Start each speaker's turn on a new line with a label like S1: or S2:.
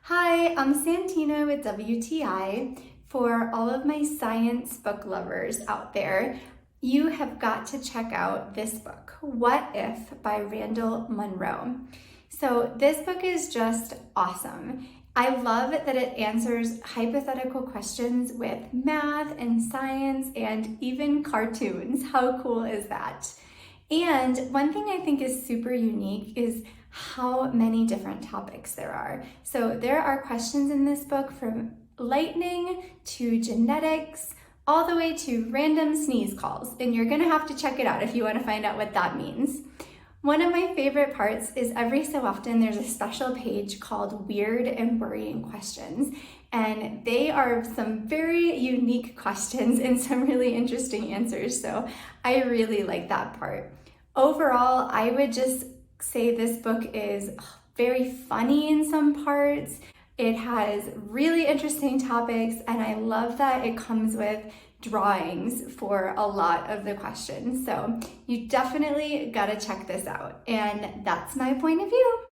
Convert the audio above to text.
S1: Hi, I'm Santina with WTI. For all of my science book lovers out there, you have got to check out this book, What If by Randall Munroe. So this book is just awesome. I love that it answers hypothetical questions with math and science and even cartoons. How cool is that? And one thing I think is super unique is how many different topics there are. So there are questions in this book from lightning to genetics, all the way to random sneeze calls. And you're gonna have to check it out if you wanna find out what that means. One of my favorite parts is every so often there's a special page called Weird and Worrying Questions. And they are some very unique questions and some really interesting answers. So I really like that part. Overall, I would just say this book is very funny in some parts. It has really interesting topics, and I love that it comes with drawings for a lot of the questions. So you definitely gotta check this out. And that's my point of view.